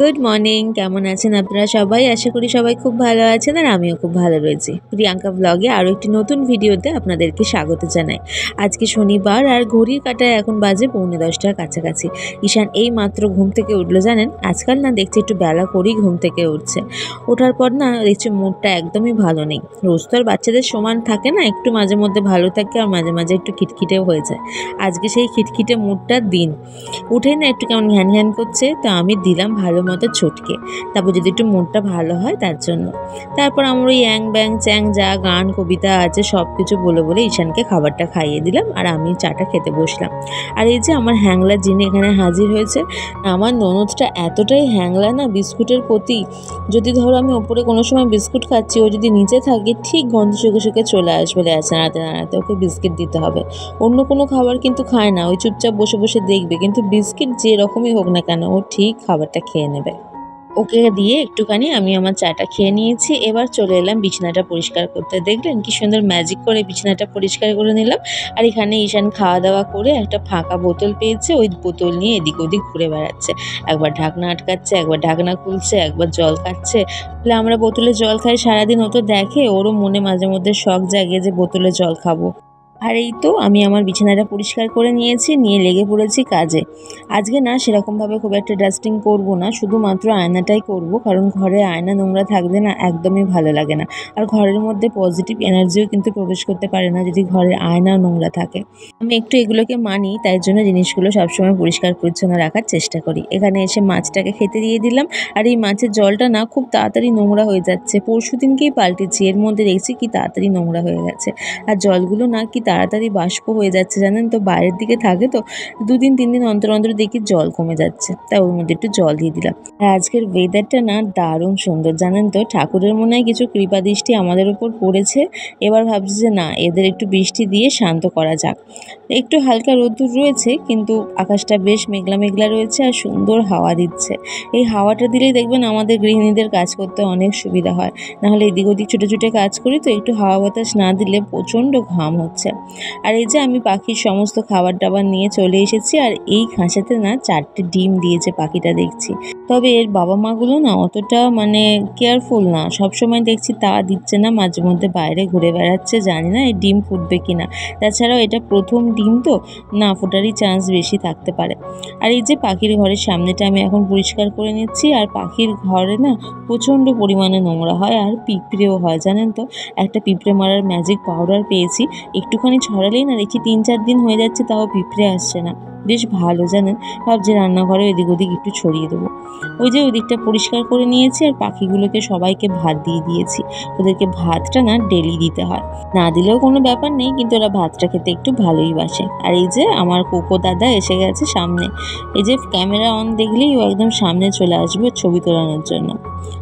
Good morning, কেমন আছেন আপনারা সবাই? আশা করি সবাই খুব ভালো আছেন আর আমিও খুব ভালো রয়েছি। প্রিয়াঙ্কা ব্লগে আরও একটি নতুন ভিডিওতে আপনাদেরকে স্বাগত জানাই। আজকে শনিবার আর ঘড়ির কাঁটায় এখন বাজে 9:45টার কাছাকাছি। ঈশান এই মাত্র ঘুম থেকে উঠলো জানেন। আজকাল না দেখছি একটু বেলা করেই ঘুম থেকে উঠছে। ওঠার পর না দেখছি মুডটা একদমই ভালো নেই। রোজ তো আর বাচ্চাদের সমান থাকে না, একটু মাঝে মধ্যে ভালো থাকে আর মাঝে মাঝে একটু খিটখিটেও হয়ে যায়। আজকে সেই খিটখিটে মুডটার দিন। উঠেই না একটু কেমন ঘ্যান ঘ্যান করছে, তো আমি দিলাম ভালো মতো চটকে, তারপর যদি একটু মুডটা ভালো হয় তার জন্য। তারপর আমার ওই অ্যাং ব্যাং চ্যাং যা গান কবিতা আছে সব কিছু বলে বলে ঈশানকে খাবারটা খাইয়ে দিলাম আর আমি চাটা খেতে বসলাম। আর এই যে আমার হ্যাংলা যিনি এখানে হাজির হয়েছে, আমার ননদটা এতটাই হ্যাংলা না বিস্কুটের প্রতি। যদি ধরো আমি ওপরে কোনো সময় বিস্কুট খাচ্ছি, ও যদি নিচে থাকে ঠিক গন্ধ শুকে শুকে চলে আসবে নাড়াতে নাড়াতে, ওকে বিস্কিট দিতে হবে। অন্য কোনো খাবার কিন্তু খায় না, ওই চুপচাপ বসে বসে দেখবে, কিন্তু বিস্কিট যে রকমই হোক না কেন ও ঠিক খাবারটা খেয়ে নেবে। ওকে দিয়ে একটুখানি আমি আমার চাটা খেয়ে নিয়েছি। এবার চলে এলাম বিছানাটা পরিষ্কার করতে। দেখলেন কি সুন্দর ম্যাজিক করে বিছানাটা পরিষ্কার করে নিলাম। আর এখানে ঈশান খাওয়া দাওয়া করে একটা ফাঁকা বোতল পেয়েছে, ওই বোতল নিয়ে এদিক ওদিক ঘুরে বেড়াচ্ছে। একবার ঢাকনা আটকাচ্ছে, একবার ঢাকনা খুলছে, একবার জল খাচ্ছে। বলে আমরা বোতলে জল খাই সারাদিন, ও তো দেখে, ওরও মনে মাঝে মধ্যে শখ জাগে যে বোতলে জল খাবো। আর এই তো আমি আমার বিছানাটা পরিষ্কার করে নিয়েছি, নিয়ে লেগে পড়েছি কাজে। আজকে না সেরকমভাবে খুব একটা ডাস্টিং করব না, শুধুমাত্র আয়নাটাই করব, কারণ ঘরে আয়না নোংরা থাকলে না একদমই ভালো লাগে না। আর ঘরের মধ্যে পজিটিভ এনার্জিও কিন্তু প্রবেশ করতে পারে না যদি ঘরের আয়না নোংরা থাকে। আমি একটু এগুলোকে মানি, তাই জন্য জিনিসগুলো সবসময় পরিষ্কার পরিচ্ছন্ন রাখার চেষ্টা করি। এখানে এসে মাছটাকে খেতে দিয়ে দিলাম। আর এই মাছের জলটা না খুব তাড়াতাড়ি নোংরা হয়ে যাচ্ছে, পরশু দিনকেই পাল্টেছি, এর মধ্যে দেখছি কি তাড়াতাড়ি নোংরা হয়ে গেছে। আর জলগুলো না কি তাড়াতাড়ি বাষ্প হয়ে যাচ্ছে জানেন তো, বাইরের দিকে থাকে তো, 2 দিন 3 দিন অন্তর অন্তর দেখি জল কমে যাচ্ছে, তাই ওর মধ্যে একটু জল দিয়ে দিলাম। আর আজকের ওয়েদারটা না দারুণ সুন্দর জানেন তো, ঠাকুরের মনে হয় কিছু কৃপা দৃষ্টি আমাদের উপর পড়েছে। এবার ভাবছি যে না, এদের একটু বৃষ্টি দিয়ে শান্ত করা যাক। একটু হালকা রোদ্দুর রয়েছে, কিন্তু আকাশটা বেশ মেঘলা মেঘলা রয়েছে আর সুন্দর হাওয়া দিচ্ছে। এই হাওয়াটা দিলেই দেখবেন আমাদের গৃহিণীদের কাজ করতে অনেক সুবিধা হয়। নাহলে এদিক ওদিক ছুটে ছুটে কাজ করি তো, একটু হাওয়া বাতাস না দিলে প্রচণ্ড ঘাম হচ্ছে। আর এই যে আমি পাখির সমস্ত খাবার টাবার নিয়ে চলে এসেছি। আর এই খাঁচাতে না 4টে ডিম দিয়েছে পাখিটা দেখছি। তবে এর বাবা মাগুলো না অতটা কেয়ারফুল না, সবসময় দেখছি তা দিচ্ছে না, মাঝে মধ্যে বাইরে ঘুরে বেড়াচ্ছে, জানি না এই ডিম ফুটবে কিনা। তাছাড়াও এটা প্রথম ডিম তো, না ফোটারই চান্স বেশি থাকতে পারে। আর এই যে পাখির ঘরের সামনেটা আমি এখন পরিষ্কার করে নিচ্ছি। আর পাখির ঘরে না প্রচণ্ড পরিমাণে নোংরা হয় আর পিঁপড়েও হয় জানেন তো। একটা পিঁপড়ে মারার ম্যাজিক পাউডার পেয়েছি, একটুখানি ছড়ালেই না দেখি 3-4 দিন হয়ে যাচ্ছে, তাও পিঁপড়ে আসছে না। বেশ ভালো জানেন, ভাবছি রান্নাঘরে এদিক ওদিক একটু ছড়িয়ে দেবো। ওই যে ওই দিকটা পরিষ্কার করে নিয়েছি। আর পাখিগুলোকে সবাইকে ভাত দিয়ে দিয়েছি। ওদেরকে ভাতটা না ডেলি দিতে হয়, না দিলেও কোনো ব্যাপার নেই, কিন্তু ওরা ভাতটা খেতে একটু ভালোই বাসে। আর এই যে আমার কোকো দাদা এসে গেছে সামনে। এই যে ক্যামেরা অন দেখলেই ও একদম সামনে চলে আসবে ছবি তোলানোর জন্য।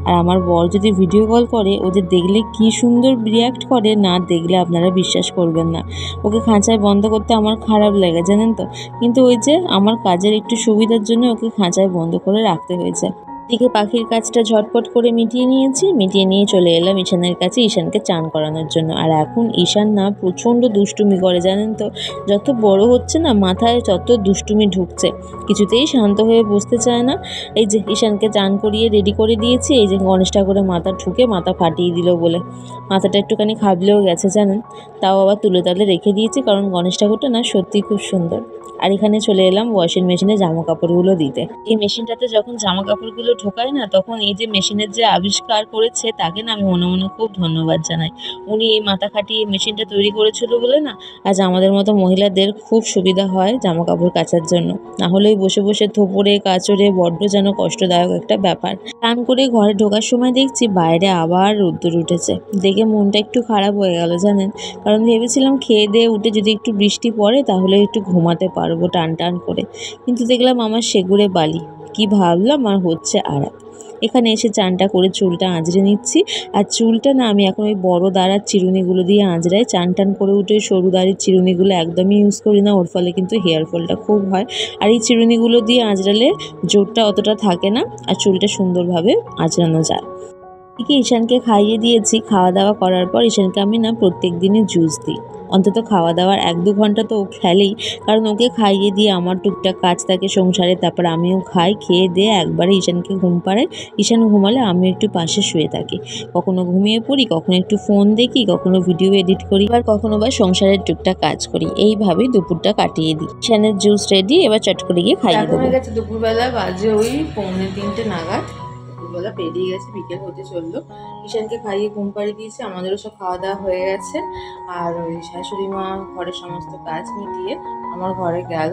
আর আমার বর যদি ভিডিও কল করে, ওদের দেখলে কি সুন্দর রিয়াক্ট করে, না দেখলে আপনারা বিশ্বাস করবেন না। ওকে খাঁচায় বন্ধ করতে আমার খারাপ লাগে জানেন তো, কিন্তু ওই যে আমার কাজের একটু সুবিধার জন্য ওকে খাঁচায় বন্ধ করে রাখতে হয়েছে। এদিকে পাখির কাজটা ঝটপট করে মিটিয়ে নিয়েছি, মিটিয়ে নিয়ে চলে এলাম ঈশানের কাছে ঈশানকে চান করানোর জন্য। আর এখন ঈশান না প্রচণ্ড দুষ্টুমি করে জানেন তো, যত বড় হচ্ছে না মাথায় তত দুষ্টুমি ঢুকছে, কিছুতেই শান্ত হয়ে বসতে চায় না। এই যে ঈশানকে চান করিয়ে রেডি করে দিয়েছি, এই যে গণেশ ঠাকুরের মাথা ঠুকে মাথা ফাটিয়ে দিল বলে মাথাটা একটুখানি খাবলেও গেছে জানেন। তাও আবার তুলে তালে রেখে দিয়েছি, কারণ গণেশ ঠাকুরটা না সত্যিই খুব সুন্দর। আর এখানে চলে এলাম ওয়াশিং মেশিনে জামা কাপড়গুলো দিতে। এই মেশিনটাতে যখন জামা কাপড়গুলো ঢোকায় না, তখন এই যে মেশিনের যে আবিষ্কার করেছে তাকে না আমি মনে মনে খুব ধন্যবাদ জানাই। উনি এই মাথা খাটিয়ে মেশিনটা তৈরি করেছিল বলে না আজ আমাদের মতো মহিলাদের খুব সুবিধা হয় জামা কাপড় কাচার জন্য। না হলেই বসে বসে থোপড়ে কাচড়ে বড্ড যেন কষ্টদায়ক একটা ব্যাপার। স্নান করে ঘরে ঢোকার সময় দেখছি বাইরে আবার রোদ্দুর উঠেছে, দেখে মনটা একটু খারাপ হয়ে গেল জানেন। কারণ ভেবেছিলাম খেয়ে দিয়ে উঠে যদি একটু বৃষ্টি পড়ে তাহলে একটু ঘুমাতে পারবো টান টান করে, কিন্তু দেখলাম আমার সেগুড়ে বালি। কি ভাবলাম আর হচ্ছে আর এক। এখানে এসে চানটা করে চুলটা আঁচড়ে নিচ্ছি। আর চুলটা না আমি এখন ওই বড় দাঁড়ার চিরুনিগুলো দিয়ে আঁচড়াই। চান টান করে উঠে সরু দাঁড়ির চিরুনিগুলো একদমই ইউজ করি না, ওর ফলে কিন্তু হেয়ার ফলটা খুব হয়। আর এই চিরুনিগুলো দিয়ে আঁচড়ালে জোরটা অতটা থাকে না আর চুলটা সুন্দরভাবে আঁচড়ানো যায়। এদিকে ঈশানকে খাইয়ে দিয়েছি। খাওয়া দাওয়া করার পর ঈশানকে আমি না প্রত্যেক দিনই জুস দিই। অন্তত খাওয়া দাওয়ার 1-2 ঘন্টা তো ও খেলেই, কারণ ওকে খাইয়ে দিয়ে আমার টুকটাক কাজ থাকে সংসারে, তারপর আমিও খাই, খেয়ে দিয়ে একবারে ঈশানকে ঘুম পাড়াই। ঈশান ঘুমালে আমি একটু পাশে শুয়ে থাকি, কখনো ঘুমিয়ে পড়ি, কখনো একটু ফোন দেখি, কখনো ভিডিও এডিট করি, আবার কখনো বা সংসারের টুকটাক কাজ করি। এইভাবেই দুপুরটা কাটিয়ে দিই। ঈশানের জুস রেডি, এবার চট করে গিয়ে খাইয়ে দেবো। হয়ে গেছে দুপুরবেলা, বাজে ওই 2:45 নাগাদ। দুপুরবেলা পেরিয়ে গেছে, বিকেল হতে চললো। ঈশানকে খাইয়ে ঘুম পাড়িয়ে দিয়েছি, আমাদেরও সব খাওয়া দাওয়া হয়ে গেছে। আর ওই শাশুড়ি মা ঘরের সমস্ত কাজ মিটিয়ে আমার ঘরে গেল,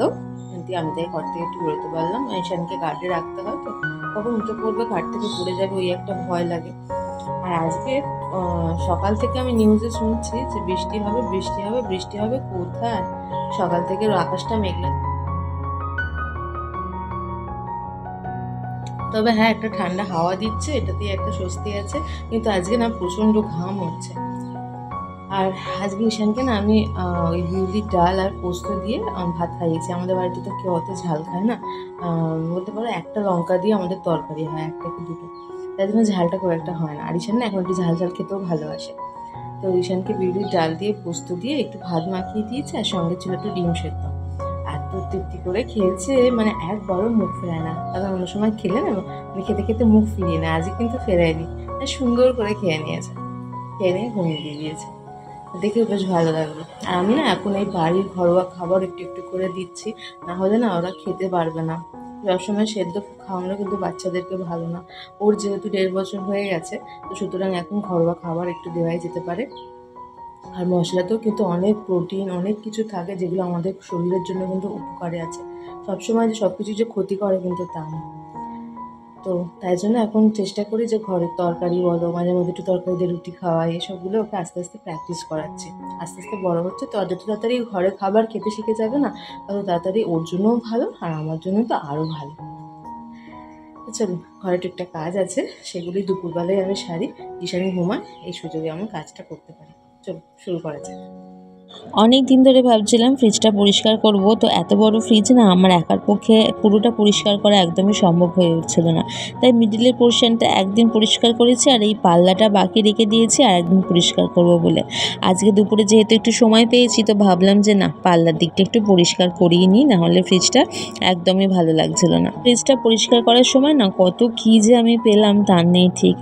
দিয়ে আমি তাই ঘর থেকে একটু বেরোতে পারলাম। ঈশানকে গার্ডে রাখতে হয় তো, কখন উঠে পড়বে, ঘাট থেকে পড়ে যাবে, ওই একটা ভয় লাগে। আর আজকে সকাল থেকে আমি নিউজে শুনছি যে বৃষ্টি হবে, বৃষ্টি হবে, বৃষ্টি হবে। কোথায়, সকাল থেকে আকাশটা মেঘলা। তবে হ্যাঁ, একটা ঠান্ডা হাওয়া দিচ্ছে, এটাতেই একটা স্বস্তি আছে। কিন্তু আজকে না প্রচণ্ড ঘাম হচ্ছে। আর আজকে ঈশানকে না আমি ওই বিউলির ডাল আর পোস্ত দিয়ে ভাত খাইয়েছি। আমাদের বাড়িতে তো কেউ অত ঝাল খায় না, বলতে পারো একটা লঙ্কা দিয়ে আমাদের তরকারি হয়, একটা কি দুটো, তাই জন্য ঝালটা খুব একটা হয় না। আর ঈশান না এখন একটু ঝাল ঝাল খেতেও ভালোবাসে। তো ঈশানকে বিউলির ডাল দিয়ে পোস্ত দিয়ে একটু ভাত মাখিয়ে দিয়েছে, আর সঙ্গে ছিল একটু ডিম সেদ্ধ। এত তৃপ্তি করে খেয়েছে, মানে একবারও মুখ ফেরায় না। কারণ অন্য সময় খেলে না খেতে খেতে মুখ ফিরিয়ে নেয়, আজকে কিন্তু ফেরায়নি, সুন্দর করে খেয়ে নিয়েছে। খেয়ে নিয়ে ঘুমিয়ে দিয়ে দিয়েছে, দেখেও বেশ ভালো লাগলো। আর আমি না এখন এই বাড়ির ঘরোয়া খাবার একটু একটু করে দিচ্ছি, না হলে না ওরা খেতে পারবে না। সবসময় সেদ্ধ খাওয়ানো কিন্তু বাচ্চাদেরকে ভালো না। ওর যেহেতু 1.5 বছর হয়ে গেছে, তো সুতরাং এখন ঘরোয়া খাবার একটু দেওয়াই যেতে পারে। আর মশলাতেও কিন্তু অনেক প্রোটিন, অনেক কিছু থাকে যেগুলো আমাদের শরীরের জন্য কিন্তু উপকারে আছে। সবসময় যে সব কিছু যে ক্ষতি করে কিন্তু তা না। তো তাই জন্য এখন চেষ্টা করি যে ঘরের তরকারি বলো, মাঝে মধ্যে একটু তরকারি দিয়ে রুটি খাওয়াই, এসবগুলো ওকে আস্তে আস্তে প্র্যাকটিস করাচ্ছি। আস্তে আস্তে বড় হচ্ছে তো, যত তাড়াতাড়ি ঘরে খাবার খেতে শিখে যাবে না, তত তাড়াতাড়ি ওর জন্যও ভালো, আর আমার জন্য তো আরও ভালো। চলো, ঘরে টুকটাক কাজ আছে, সেগুলি দুপুরবেলায় আমি সারি, ঈশানী ঘুমায়, এই সুযোগে আমি কাজটা করতে পারি। চলো শুরু করা যাক। অনেক দিন ধরে ভাবছিলাম ফ্রিজটা পরিষ্কার করব, তো এত বড় ফ্রিজ না আমার একার পক্ষে পুরোটা পরিষ্কার করা একদমই সম্ভব হয়ে উঠছিল না। তাই মিডিলের পোর্শনটা একদিন পরিষ্কার করেছি, আর এই পাল্লাটা বাকি রেখে দিয়েছি আর একদিন পরিষ্কার করব বলে। আজকে দুপুরে যেহেতু একটু সময় পেয়েছি, তো ভাবলাম যে না, পাল্লার দিকটা একটু পরিষ্কার করিয়ে নিই, নাহলে ফ্রিজটা একদমই ভালো লাগছিল না। ফ্রিজটা পরিষ্কার করার সময় না কত কী যে আমি পেলাম তার নেই ঠিক।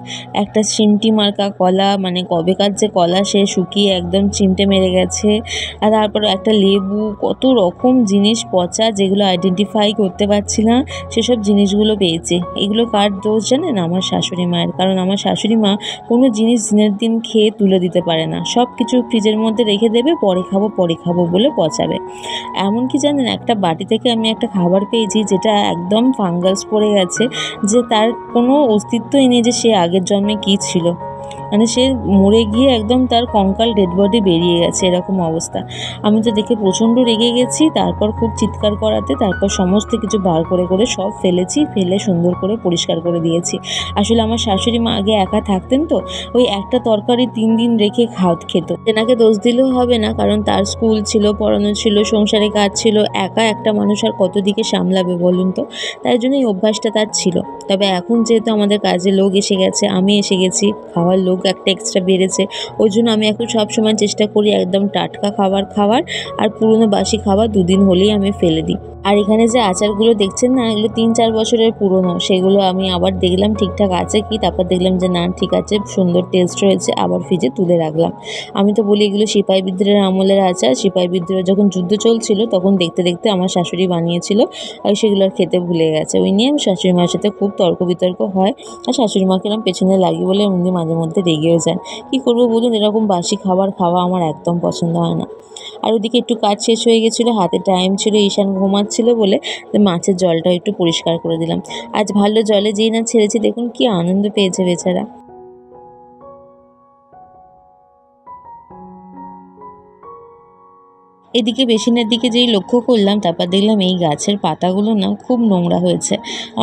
একটা চিমটি মার্কা কলা, মানে কবেকার যে কলা সে শুকিয়ে একদম চিমটে মেরে গেছে। আর তারপরে একটা লেবু, কত রকম জিনিস পচা, যেগুলো আইডেন্টিফাই করতে পারছি না, সেসব জিনিসগুলো পেয়েছে। এগুলো কার দোষ জানেন? আমার শাশুড়ি মায়ের। কারণ আমার শাশুড়ি মা কোনো জিনিস দিনের দিন খেয়ে তুলে দিতে পারে না, সব কিছু ফ্রিজের মধ্যে রেখে দেবে, পরে খাবো বলে পচাবে। এমনকি জানেন, একটা বাটি থেকে আমি একটা খাবার পেয়েছি যেটা একদম ফাঙ্গাস পড়ে গেছে, যে তার কোনো অস্তিত্বই নেই যে সে আগের জন্মে কী ছিল। মানে সে মরে গিয়ে একদম তার কঙ্কাল ডেড বডি বেরিয়ে গেছে, এরকম অবস্থা। আমি তো দেখে প্রচণ্ড রেগে গেছি, তারপর খুব চিৎকার করাতে তারপর সমস্ত কিছু বার করে সব ফেলেছি, ফেলে সুন্দর করে পরিষ্কার করে দিয়েছি। আসলে আমার শাশুড়ি মা আগে একা থাকতেন তো, ওই একটা তরকারি 3 দিন রেখে খেত। তেনাকে দোষ দিলেও হবে না, কারণ তার স্কুল ছিল, পড়ানো ছিল, সংসারে কাজ ছিল, একা একটা মানুষ আর কত দিকে সামলাবে বলুন তো। তাই জন্য এই অভ্যাসটা তার ছিল। তবে এখন যেহেতু আমাদের কাজে লোক এসে গেছে, আমি এসে গেছি, খাওয়ার লোক একটা এক্সট্রা বেড়েছে, ওই জন্য আমি এখন সবসময় চেষ্টা করি একদম টাটকা খাবার খাওয়ার, আর পুরনো বাসি খাবার 2 দিন হলেই আমি ফেলে দিই। আর এখানে যে আচারগুলো দেখছেন না, এগুলো 3-4 বছরের পুরনো, সেগুলো আমি আবার দেখলাম ঠিকঠাক আছে কি, তারপর দেখলাম যে না ঠিক আছে, সুন্দর টেস্ট হয়েছে, আবার ফ্রিজে তুলে রাখলাম। আমি তো বলি এগুলো সিপাহি বিদ্রোহের আমলের আচার। সিপাহি বিদ্রোহ যখন যুদ্ধ চলছিল তখন দেখতে দেখতে আমার শাশুড়ি বানিয়েছিল, আর সেগুলো আর খেতে ভুলে গেছে। ওই নিয়ে আমার শাশুড়ি মার সাথে খুব তর্ক বিতর্ক হয়, আর শাশুড়ি মাকে এরকম পেছনে লাগি বলে উনি মাঝে মধ্যে রেগেও যান। কী করবো বলুন, এরকম বাসি খাবার খাওয়া আমার একদম পছন্দ হয় না। আর ওদিকে একটু কাজ শেষ হয়ে গেছিলো, হাতে টাইম ছিল, ঈশান ঘুমাচ্ছিল বলে মাছের জলটা একটু পরিষ্কার করে দিলাম। আজ ভালো, জলে যেই না ছেড়েছি দেখুন কি আনন্দ পেয়েছে বেচারা। এদিকে বেসিনের দিকে যেই লক্ষ্য করলাম, তারপর দেখলাম এই গাছের পাতাগুলো না খুব নোংরা হয়েছে।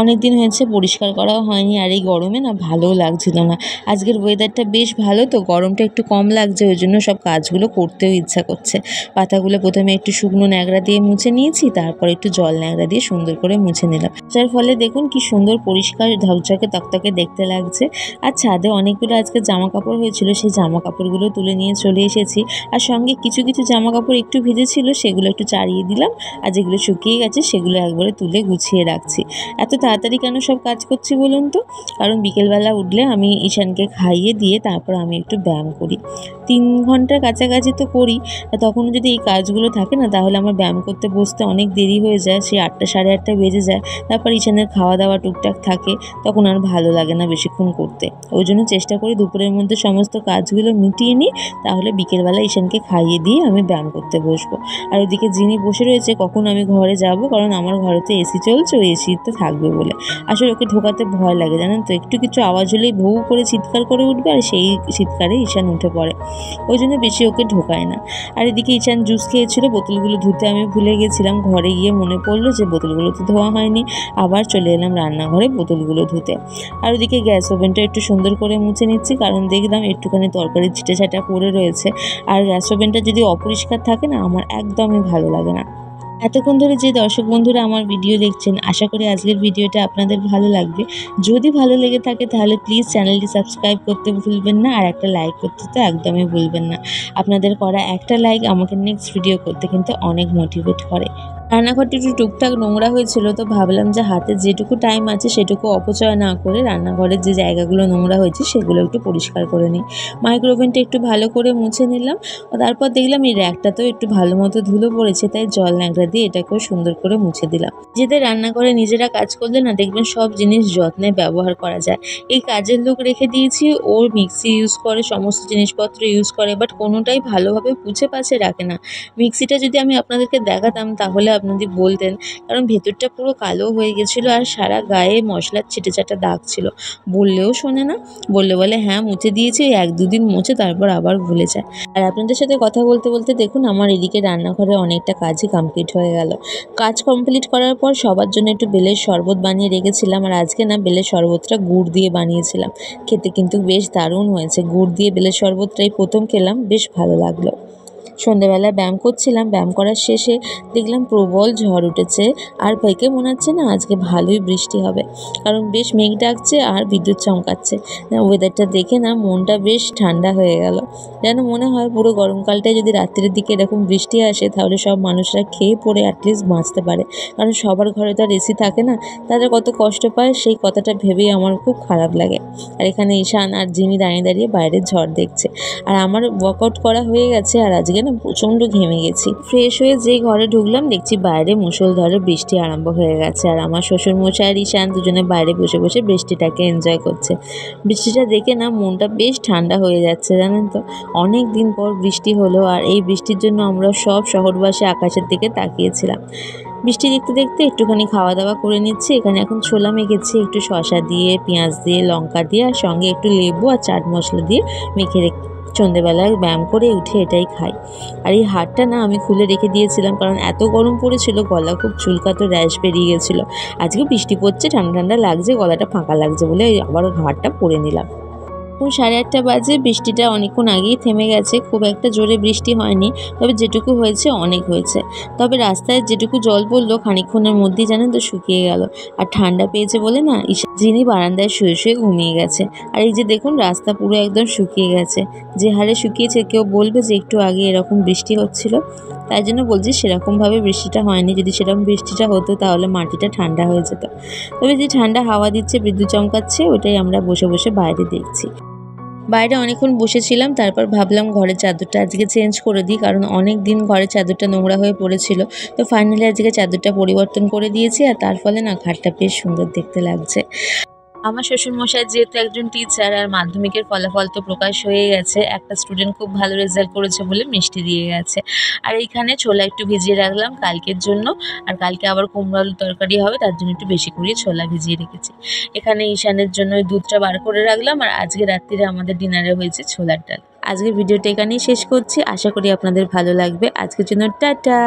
অনেক দিন হয়েছে পরিষ্কার করাও হয়নি, আর এই গরমে না ভালোও লাগছিল না। আজকের ওয়েদারটা বেশ ভালো, তো গরমটা একটু কম লাগছে, ওই জন্য সব কাজগুলো করতেও ইচ্ছা করছে। পাতাগুলো প্রথমে একটু শুকনো ন্যাকড়া দিয়ে মুছে নিয়েছি, তারপর একটু জল ন্যাকড়া দিয়ে সুন্দর করে মুছে নিলাম, যার ফলে দেখুন কি সুন্দর পরিষ্কার ঝকঝকে তকতকে দেখতে লাগছে। আর ছাদে অনেকগুলো আজকে জামা কাপড় হয়েছিল, সেই জামা কাপড়গুলো তুলে নিয়ে চলে এসেছি। আর সঙ্গে কিছু কিছু জামা কাপড় একটু ভিজেছিল, সেগুলো একটু চাড়িয়ে দিলাম, আর যেগুলো শুকিয়ে গেছে সেগুলো একবারে তুলে গুছিয়ে রাখছি। এত তাড়াতাড়ি কেন সব কাজ করছি বলুন তো? কারণ বিকেলবেলা উঠলে আমি ঈশানকে খাইয়ে দিয়ে তারপর আমি একটু ব্যায়াম করি। 3 ঘন্টার কাছাকাছি তো করি। তখন যদি এই কাজগুলো থাকে না, তাহলে আমার ব্যায়াম করতে বসতে অনেক দেরি হয়ে যায়, সেই 8টা সাড়ে 8টা বেজে যায়। তারপর ঈশানের খাওয়া দাওয়া টুকটাক থাকে, তখন আর ভালো লাগে না বেশিক্ষণ করতে। ওই জন্য চেষ্টা করি দুপুরের মধ্যে সমস্ত কাজগুলো মিটিয়ে নিই, তাহলে বিকেলবেলা ঈশানকে খাইয়ে দিয়ে আমি ব্যায়াম করতে বসবো। আর ওইদিকে যিনি বসে রয়েছে কখন আমি ঘরে যাব, কারণ আমার ঘরেতে এসি চলছে, ওই এসিতে থাকবে বলে। আসলে ওকে ঢোকাতে ভয় লাগে জানেন তো, একটু কিছু আওয়াজ হলেই ভৌ করে চিৎকার করে উঠবে, আর সেই চিৎকারে ঈশান উঠে পড়ে, ওই জন্য বেশি ওকে ঢোকায় না। আর এদিকে ঈশান জুস খেয়েছিল, বোতলগুলো ধুতে আমি ভুলে গেছিলাম। ঘরে গিয়ে মনে পড়লো যে বোতলগুলো তো ধোয়া হয়নি, আবার চলে এলাম রান্নাঘরে বোতলগুলো ধুতে। আর ওদিকে গ্যাস ওভেনটা একটু সুন্দর করে মুছে নিচ্ছি, কারণ দেখলাম একটুখানি তরকারির ছিটে ছাটা পড়ে রয়েছে। আর গ্যাস ওভেনটা যদি অপরিষ্কার থাকে না, আমার একদমই ভালো লাগে না। এতক্ষণ ধরে যে দর্শক বন্ধুরা আমার ভিডিও দেখছেন, আশা করি আজকের ভিডিওটা আপনাদের ভালো লাগবে। যদি ভালো লেগে থাকে তাহলে প্লিজ চ্যানেলটি সাবস্ক্রাইব করতে ভুলবেন না, আর একটা লাইক করতে তো একদমই ভুলবেন না। আপনাদের করা একটা লাইক আমাকে নেক্সট ভিডিও করতে কিন্তু অনেক মোটিভেট করে। রান্নাঘরটি একটু টুকটাক নোংরা হয়েছিল, তো ভাবলাম যে হাতে যেটুকু টাইম আছে সেটুকু অপচয় না করে রান্নাঘরের যে জায়গাগুলো নোংরা হয়েছে সেগুলো একটু পরিষ্কার করে নিই। মাইক্রোওভেনটা একটু ভালো করে মুছে নিলাম, তারপর দেখলাম এই র্যাকটাতেও একটু ভালো মতো ধুলো পড়েছে, তাই জল ন্যাকড়া দিয়ে এটাকেও সুন্দর করে মুছে দিলাম। নিজেদের রান্নাঘরে নিজেরা কাজ করলে না, দেখবেন সব জিনিস যত্নে ব্যবহার করা যায়। এই কাজের লোক রেখে দিয়েছি, ওর মিক্সি ইউজ করে, সমস্ত জিনিসপত্র ইউজ করে, বাট কোনোটাই ভালোভাবে পুছে পাছে রাখে না। মিক্সিটা যদি আমি আপনাদেরকে দেখাতাম তাহলে আপনাদের বলতেন, কারণ ভেতরটা পুরো কালো হয়ে গেছিলো, আর সারা গায়ে মশলার ছিটেছাটা দাগ ছিল। বললেও শোনে না, বলে হ্যাঁ মুছে দিয়েছি, 1-2 দিন মুছে তারপর আবার ভুলে যায়। আর আপনাদের সাথে কথা বলতে বলতে দেখুন আমার এদিকে রান্নাঘরে অনেকটা কাজই কমপ্লিট হয়ে গেল। কাজ কমপ্লিট করার পর সবার জন্য একটু বেলের শরবত বানিয়ে রেখেছিলাম, আর আজকে না বেলের শরবতটা গুড় দিয়ে বানিয়েছিলাম। খেতে কিন্তু বেশ দারুণ হয়েছে, গুড় দিয়ে বেলের শরবতটাই প্রথম খেলাম, বেশ ভালো লাগলো। সন্ধ্যেবেলা ব্যায়াম করছিলাম, ব্যায়াম করার শেষে দেখলাম প্রবল ঝড় উঠেছে, আর ভাইকে মনে হচ্ছে না আজকে ভালোই বৃষ্টি হবে, কারণ বেশ মেঘ ডাকছে আর বিদ্যুৎ চমকাচ্ছে। ওয়েদারটা দেখে না মনটা বেশ ঠান্ডা হয়ে গেল, যেন মনে হয় পুরো গরমকালটায় যদি রাত্রের দিকে এরকম বৃষ্টি আসে তাহলে সব মানুষরা খেয়ে পড়ে অ্যাটলিস্ট বাঁচতে পারে, কারণ সবার ঘরে তো আর এসি থাকে না, তাদের কত কষ্ট পায় সেই কথাটা ভেবেই আমার খুব খারাপ লাগে। আর এখানে ঈশান আর জিমি দাঁড়িয়ে দাঁড়িয়ে বাইরের ঝড় দেখছে, আর আমার ওয়ার্কআউট করা হয়ে গেছে, আর আজকে না প্রচণ্ড ঘেমে গেছি। ফ্রেশ হয়ে যেই ঘরে ঢুকলাম দেখছি বাইরে মুষলধারে বৃষ্টি আরম্ভ হয়ে গেছে, আর আমার শ্বশুরমশাই আর ঈশান দুজনে বাইরে বসে বসে বৃষ্টিটাকে এনজয় করছে। বৃষ্টিটা দেখে না মনটা বেশ ঠান্ডা হয়ে যাচ্ছে জানেন তো, অনেক দিন পর বৃষ্টি হলো, আর এই বৃষ্টির জন্য আমরা সব শহরবাসী আকাশের দিকে তাকিয়েছিলাম। বৃষ্টি দেখতে দেখতে একটুখানি খাওয়া দাওয়া করে নিচ্ছি। এখানে এখন ছোলা মেখেছি একটু শসা দিয়ে, পেঁয়াজ দিয়ে, লঙ্কা দিয়ে, আর সঙ্গে একটু লেবু আর চাট মশলা দিয়ে মেখে সন্ধ্যেবেলায় ব্যায়াম করে উঠে এটাই খাই। আর এই হারটা না আমি খুলে রেখে দিয়েছিলাম, কারণ এত গরম পড়েছিল, গলা খুব চুলকাতো, র্যাশ বেরিয়ে গেছিলো। আজকে বৃষ্টি পড়ছে, ঠান্ডা ঠান্ডা লাগছে, গলাটা ফাঁকা লাগছে বলে আবার হারটা পরে নিলাম। এখন 8:30 বাজে, বৃষ্টিটা অনেকক্ষণ আগেই থেমে গেছে, খুব একটা জোরে বৃষ্টি হয়নি, তবে যেটুকু হয়েছে অনেক হয়েছে। তবে রাস্তায় যেটুকু জল পড়লো খানিকক্ষণের মধ্যেই জানেন তো শুকিয়ে গেল, আর ঠান্ডা পেয়েছে বলে না যিনি বারান্দায় শুয়ে শুয়ে ঘুমিয়ে গেছে। আর এই যে দেখুন রাস্তা পুরো একদম শুকিয়ে গেছে, যে হারে শুকিয়েছে কেউ বলবে যে একটু আগে এরকম বৃষ্টি হচ্ছিল, তাই জন্য বলছি সেরকমভাবে বৃষ্টিটা হয়নি। যদি সেরকম বৃষ্টিটা হতো তাহলে মাটিটা ঠান্ডা হয়ে যেত। তবে যে ঠান্ডা হাওয়া দিচ্ছে, বিদ্যুৎ চমকাচ্ছে, ওটাই আমরা বসে বসে বাইরে দেখছি। বাইরে অনেকক্ষণ বসেছিলাম, তারপর ভাবলাম ঘরের চাদরটা আজকে চেঞ্জ করে দিই, কারণ অনেক দিন ঘরের চাদরটা নোংরা হয়ে পড়েছিল। তো ফাইনালি আজকে চাদরটা পরিবর্তন করে দিয়েছি, আর তার ফলে না ঘরটা বেশ সুন্দর দেখতে লাগছে। আমার শ্বশুরমশাই যেহেতু একজন টিচার, আর মাধ্যমিকের ফলাফল তো প্রকাশ হয়ে গেছে, একটা স্টুডেন্ট খুব ভালো রেজাল্ট করেছে বলে মিষ্টি দিয়ে গেছে। আর এইখানে ছোলা একটু ভিজিয়ে রাখলাম কালকের জন্য, আর কালকে আবার কুমড়ো আলুর তরকারি হবে, তার জন্য একটু বেশি করে ছোলা ভিজিয়ে রেখেছি। এখানে ঈশানের জন্য ওই দুধটা বার করে রাখলাম, আর আজকে রাত্রিরে আমাদের ডিনারে হয়েছে ছোলার ডাল। আজকের ভিডিওটা এখানেই শেষ করছি। আশা করি আপনাদের ভালো লাগবে। আজকের জন্য টাটা।